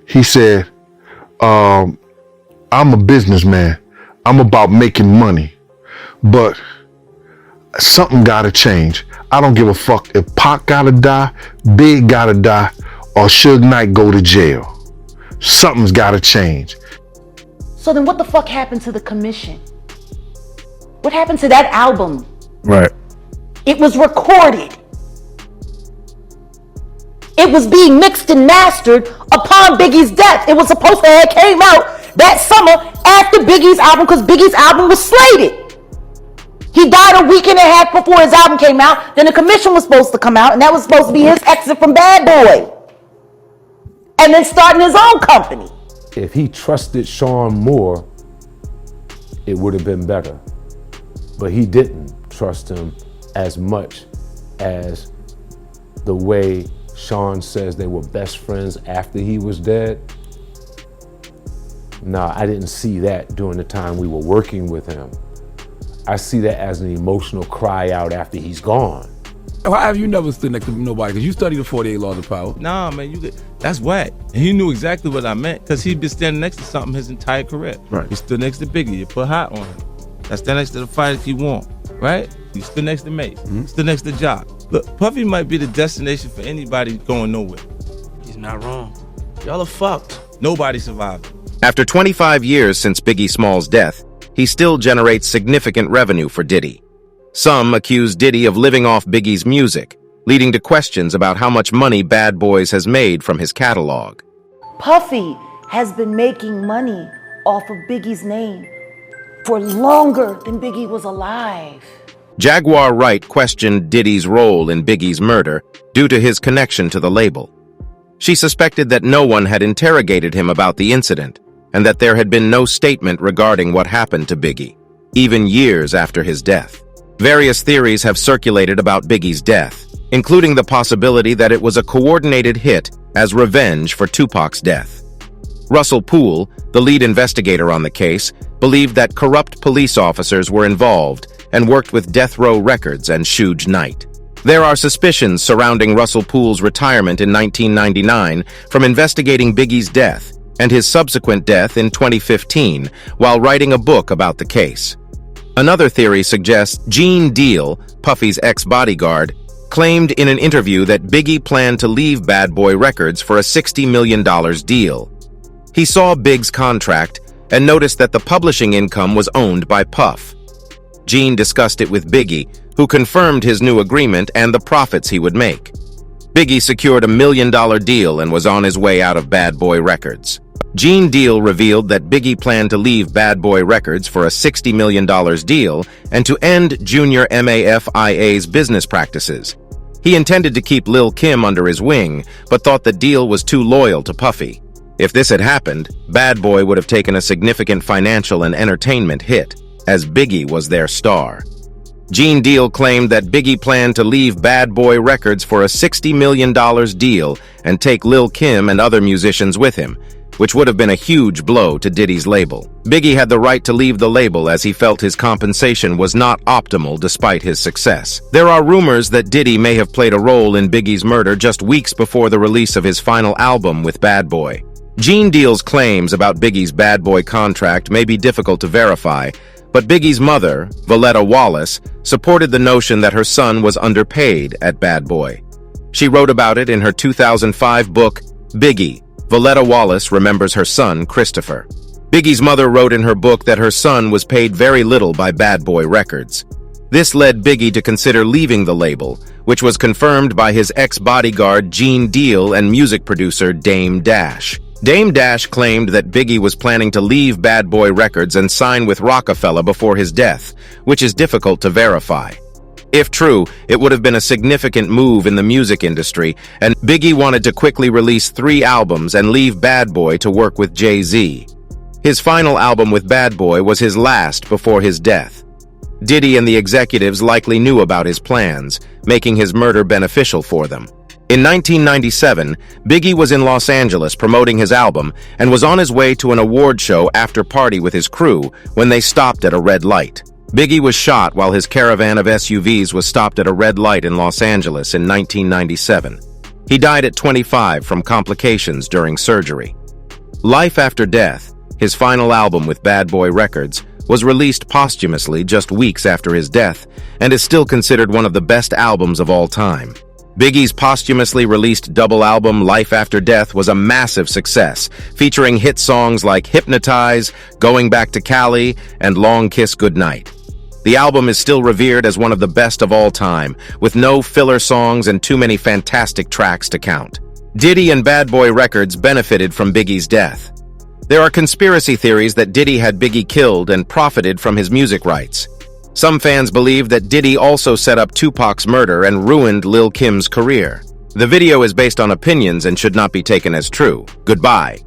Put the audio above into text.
He said, I'm a businessman. I'm about making money, but something gotta change. I don't give a fuck if Pac gotta die, Big gotta die, or Suge Knight go to jail. Something's gotta change. So then what the fuck happened to the commission? What happened to that album? Right. It was recorded. It was being mixed and mastered upon Biggie's death. It was supposed to have came out that summer after Biggie's album, because Biggie's album was slated. He died a week and a half before his album came out. Then the commission was supposed to come out, and that was supposed to be his exit from Bad Boy. And then starting his own company. If he trusted Sean more, it would have been better. But he didn't trust him as much as the way Sean says they were best friends after he was dead. Nah, I didn't see that during the time we were working with him. I see that as an emotional cry out after he's gone. Why have you never stood next to nobody? Because you studied the 48 Laws of Power. Nah, man, that's whack. And he knew exactly what I meant, because he'd been standing next to something his entire career. Right. He stood next to Biggie, you put hot on him. That's stand next to the fighters you want, right? You stood next to Mace, stood next to Jock. Look, Puffy might be the destination for anybody going nowhere. He's not wrong. Y'all are fucked. Nobody survived. After 25 years since Biggie Small's death, he still generates significant revenue for Diddy. Some accuse Diddy of living off Biggie's music, leading to questions about how much money Bad Boys has made from his catalog. Puffy has been making money off of Biggie's name for longer than Biggie was alive. Jaguar Wright questioned Diddy's role in Biggie's murder due to his connection to the label. She suspected that no one had interrogated him about the incident, and that there had been no statement regarding what happened to Biggie, even years after his death. Various theories have circulated about Biggie's death, including the possibility that it was a coordinated hit as revenge for Tupac's death. Russell Poole, the lead investigator on the case, believed that corrupt police officers were involved and worked with Death Row Records and Suge Knight. There are suspicions surrounding Russell Poole's retirement in 1999 from investigating Biggie's death and his subsequent death in 2015 while writing a book about the case. Another theory suggests Gene Deal, Puffy's ex-bodyguard, claimed in an interview that Biggie planned to leave Bad Boy Records for a $60 million deal. He saw Big's contract and noticed that the publishing income was owned by Puff. Gene discussed it with Biggie, who confirmed his new agreement and the profits he would make. Biggie secured a $1 million deal and was on his way out of Bad Boy Records. Gene Deal revealed that Biggie planned to leave Bad Boy Records for a $60 million deal and to end Junior MAFIA's business practices. He intended to keep Lil' Kim under his wing, but thought the deal was too loyal to Puffy. If this had happened, Bad Boy would have taken a significant financial and entertainment hit, as Biggie was their star. Gene Deal claimed that Biggie planned to leave Bad Boy Records for a $60 million deal and take Lil' Kim and other musicians with him, which would have been a huge blow to Diddy's label. Biggie had the right to leave the label as he felt his compensation was not optimal despite his success. There are rumors that Diddy may have played a role in Biggie's murder just weeks before the release of his final album with Bad Boy. Gene Deal's claims about Biggie's Bad Boy contract may be difficult to verify, but Biggie's mother, Valletta Wallace, supported the notion that her son was underpaid at Bad Boy. She wrote about it in her 2005 book, Biggie. Valletta Wallace remembers her son, Christopher. Biggie's mother wrote in her book that her son was paid very little by Bad Boy Records. This led Biggie to consider leaving the label, which was confirmed by his ex-bodyguard Gene Deal and music producer Dame Dash. Dame Dash claimed that Biggie was planning to leave Bad Boy Records and sign with Rockefeller before his death, which is difficult to verify. If true, it would have been a significant move in the music industry, and Biggie wanted to quickly release 3 albums and leave Bad Boy to work with Jay-Z. His final album with Bad Boy was his last before his death. Diddy and the executives likely knew about his plans, making his murder beneficial for them. In 1997, Biggie was in Los Angeles promoting his album and was on his way to an award show after party with his crew when they stopped at a red light. Biggie was shot while his caravan of SUVs was stopped at a red light in Los Angeles in 1997. He died at 25 from complications during surgery. Life After Death, his final album with Bad Boy Records, was released posthumously just weeks after his death and is still considered one of the best albums of all time. Biggie's posthumously released double album Life After Death was a massive success, featuring hit songs like Hypnotize, Going Back to Cali, and Long Kiss Goodnight. The album is still revered as one of the best of all time, with no filler songs and too many fantastic tracks to count. Diddy and Bad Boy Records benefited from Biggie's death. There are conspiracy theories that Diddy had Biggie killed and profited from his music rights. Some fans believe that Diddy also set up Tupac's murder and ruined Lil' Kim's career. The video is based on opinions and should not be taken as true. Goodbye.